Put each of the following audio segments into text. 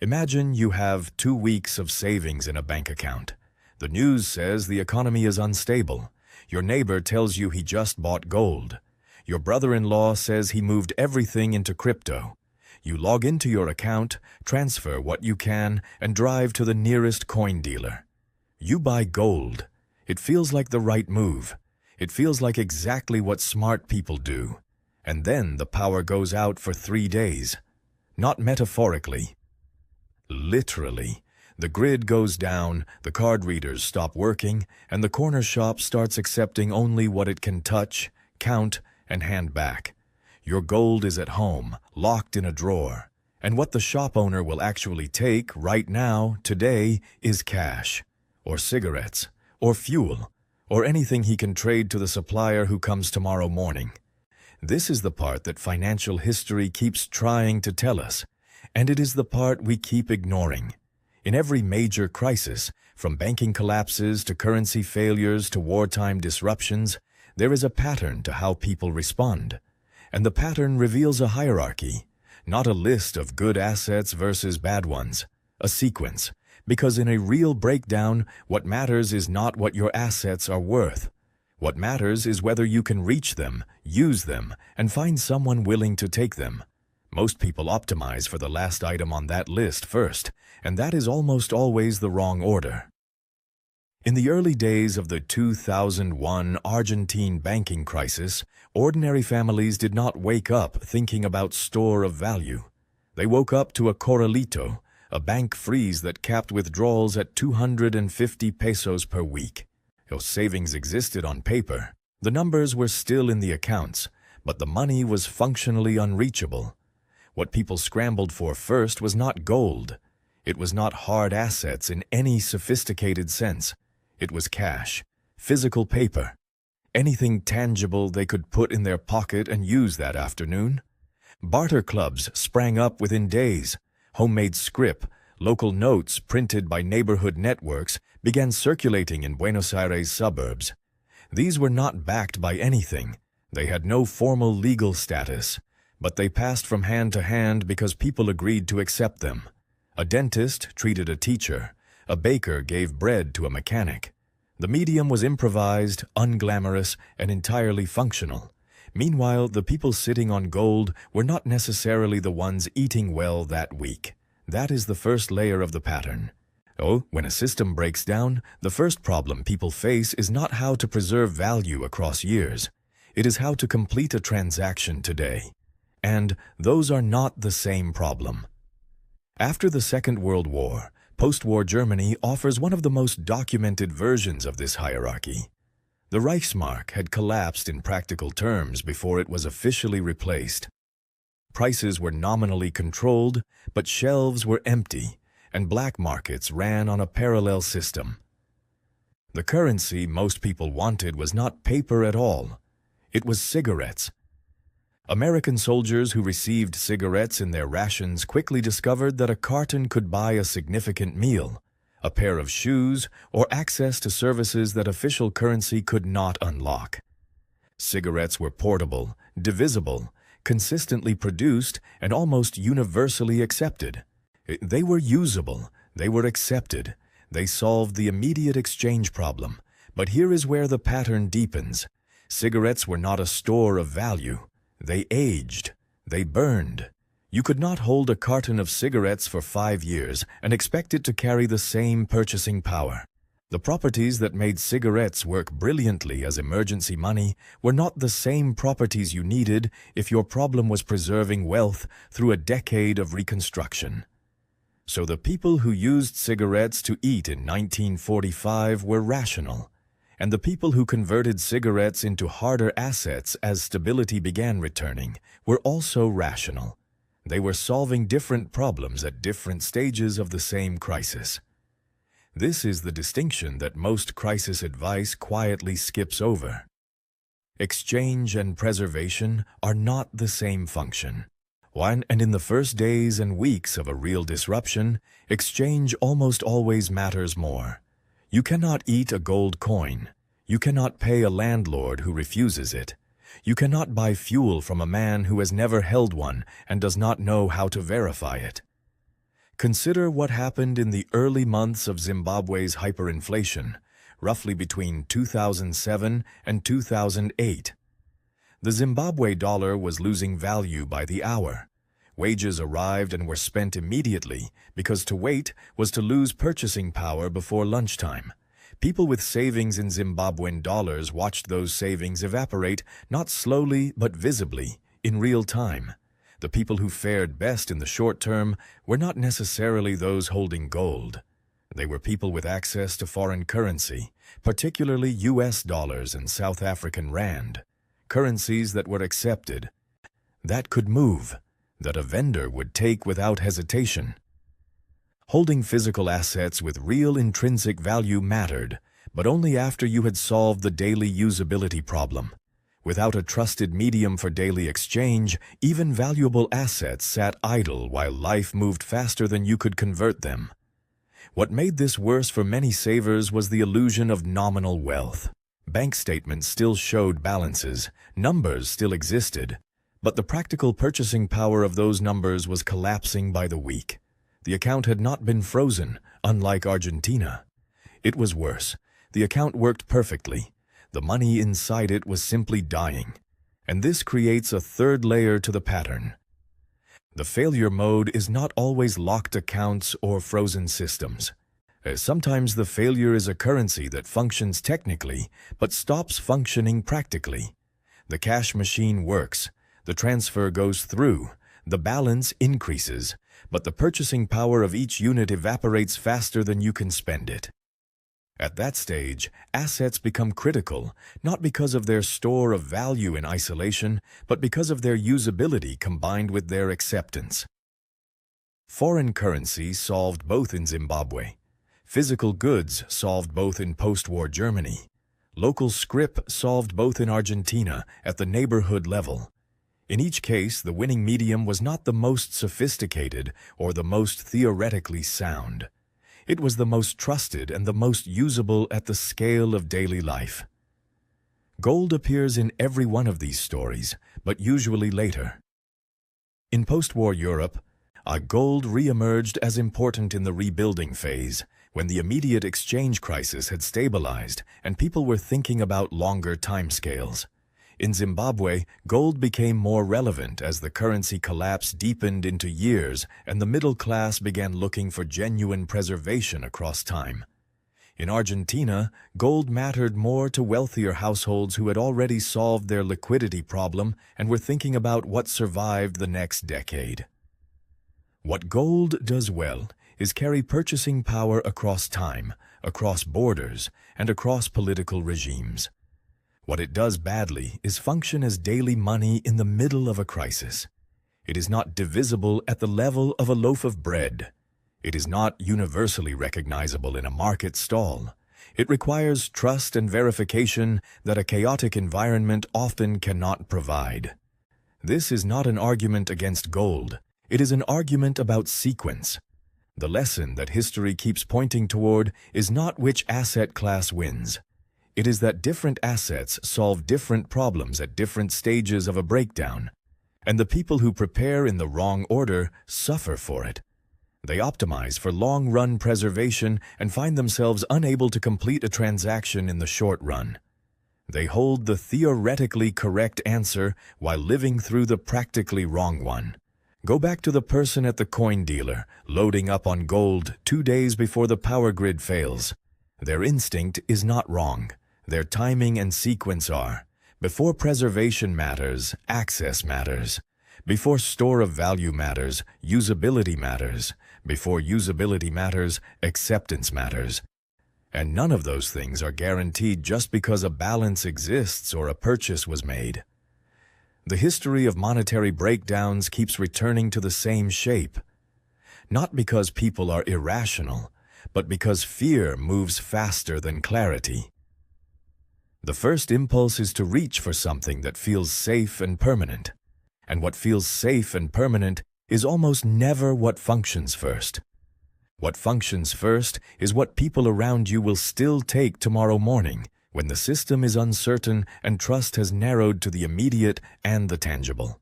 Imagine you have 2 weeks of savings in a bank account. The news says the economy is unstable. Your neighbor tells you he just bought gold. Your brother-in-law says he moved everything into crypto. You log into your account, transfer what you can, and drive to the nearest coin dealer. You buy gold. It feels like the right move. It feels like exactly what smart people do. And then the power goes out for 3 days. Not metaphorically. Literally. The grid goes down, the card readers stop working, and the corner shop starts accepting only what it can touch, count, and hand back. Your gold is at home, locked in a drawer. And what the shop owner will actually take right now, today, is cash, or cigarettes, or fuel, or anything he can trade to the supplier who comes tomorrow morning. This is the part that financial history keeps trying to tell us, and it is the part we keep ignoring. In every major crisis, from banking collapses to currency failures to wartime disruptions, there is a pattern to how people respond. And the pattern reveals a hierarchy, not a list of good assets versus bad ones, a sequence. Because in a real breakdown, what matters is not what your assets are worth. What matters is whether you can reach them, use them, and find someone willing to take them. Most people optimize for the last item on that list first, and that is almost always the wrong order. In the early days of the 2001 Argentine banking crisis, ordinary families did not wake up thinking about store of value. They woke up to a corralito, a bank freeze that capped withdrawals at 250 pesos per week. Though savings existed on paper, the numbers were still in the accounts, but the money was functionally unreachable. What people scrambled for first was not gold. It was not hard assets in any sophisticated sense. It was cash, physical paper, anything tangible they could put in their pocket and use that afternoon. Barter clubs sprang up within days. Homemade scrip, local notes printed by neighborhood networks began circulating in Buenos Aires suburbs. These were not backed by anything. They had no formal legal status, but they passed from hand to hand because people agreed to accept them. A dentist treated a teacher. A baker gave bread to a mechanic. The medium was improvised, unglamorous, and entirely functional. Meanwhile, the people sitting on gold were not necessarily the ones eating well that week. That is the first layer of the pattern. When a system breaks down, the first problem people face is not how to preserve value across years. It is how to complete a transaction today. And those are not the same problem. After the Second World War, post-war Germany offers one of the most documented versions of this hierarchy. The Reichsmark had collapsed in practical terms before it was officially replaced. Prices were nominally controlled, but shelves were empty, and black markets ran on a parallel system. The currency most people wanted was not paper at all. It was cigarettes. American soldiers who received cigarettes in their rations quickly discovered that a carton could buy a significant meal, a pair of shoes, or access to services that official currency could not unlock. Cigarettes were portable, divisible, consistently produced, and almost universally accepted. They were usable, they were accepted, they solved the immediate exchange problem. But here is where the pattern deepens. Cigarettes were not a store of value. They aged. They burned. You could not hold a carton of cigarettes for 5 years and expect it to carry the same purchasing power. The properties that made cigarettes work brilliantly as emergency money were not the same properties you needed if your problem was preserving wealth through a decade of reconstruction. So the people who used cigarettes to eat in 1945 were rational. And the people who converted cigarettes into harder assets as stability began returning were also rational. They were solving different problems at different stages of the same crisis. This is the distinction that most crisis advice quietly skips over. Exchange and preservation are not the same function. And in the first days and weeks of a real disruption, exchange almost always matters more. You cannot eat a gold coin. You cannot pay a landlord who refuses it. You cannot buy fuel from a man who has never held one and does not know how to verify it. Consider what happened in the early months of Zimbabwe's hyperinflation, roughly between 2007 and 2008. The Zimbabwe dollar was losing value by the hour. Wages arrived and were spent immediately because to wait was to lose purchasing power before lunchtime. People with savings in Zimbabwean dollars watched those savings evaporate, not slowly but visibly, in real time. The people who fared best in the short term were not necessarily those holding gold. They were people with access to foreign currency, particularly US dollars and South African rand, currencies that were accepted, that could move, that a vendor would take without hesitation. Holding physical assets with real intrinsic value mattered, but only after you had solved the daily usability problem. Without a trusted medium for daily exchange, even valuable assets sat idle while life moved faster than you could convert them. What made this worse for many savers was the illusion of nominal wealth. Bank statements still showed balances, numbers still existed, but the practical purchasing power of those numbers was collapsing by the week. The account had not been frozen, unlike Argentina. It was worse. The account worked perfectly. The money inside it was simply dying. And this creates a third layer to the pattern. The failure mode is not always locked accounts or frozen systems. Sometimes the failure is a currency that functions technically, but stops functioning practically. The cash machine works. The transfer goes through. The balance increases, but the purchasing power of each unit evaporates faster than you can spend it. At that stage, assets become critical, not because of their store of value in isolation, but because of their usability combined with their acceptance. Foreign currency solved both in Zimbabwe. Physical goods solved both in post-war Germany. Local scrip solved both in Argentina at the neighborhood level. In each case, the winning medium was not the most sophisticated or the most theoretically sound. It was the most trusted and the most usable at the scale of daily life. Gold appears in every one of these stories, but usually later. In post-war Europe, gold re-emerged as important in the rebuilding phase, when the immediate exchange crisis had stabilized and people were thinking about longer timescales. In Zimbabwe, gold became more relevant as the currency collapse deepened into years and the middle class began looking for genuine preservation across time. In Argentina, gold mattered more to wealthier households who had already solved their liquidity problem and were thinking about what survived the next decade. What gold does well is carry purchasing power across time, across borders, and across political regimes. What it does badly is function as daily money in the middle of a crisis. It is not divisible at the level of a loaf of bread. It is not universally recognizable in a market stall. It requires trust and verification that a chaotic environment often cannot provide. This is not an argument against gold. It is an argument about sequence. The lesson that history keeps pointing toward is not which asset class wins. It is that different assets solve different problems at different stages of a breakdown, and the people who prepare in the wrong order suffer for it. They optimize for long-run preservation and find themselves unable to complete a transaction in the short run. They hold the theoretically correct answer while living through the practically wrong one. Go back to the person at the coin dealer, loading up on gold 2 days before the power grid fails. Their instinct is not wrong. Their timing and sequence are. Before preservation matters, access matters. Before store of value matters, usability matters. Before usability matters, acceptance matters. And none of those things are guaranteed just because a balance exists or a purchase was made. The history of monetary breakdowns keeps returning to the same shape. Not because people are irrational, but because fear moves faster than clarity. The first impulse is to reach for something that feels safe and permanent. And what feels safe and permanent is almost never what functions first. What functions first is what people around you will still take tomorrow morning when the system is uncertain and trust has narrowed to the immediate and the tangible.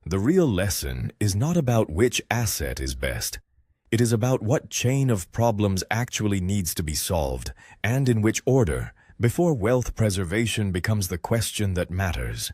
The real lesson is not about which asset is best. It is about what chain of problems actually needs to be solved, and in which order, before wealth preservation becomes the question that matters.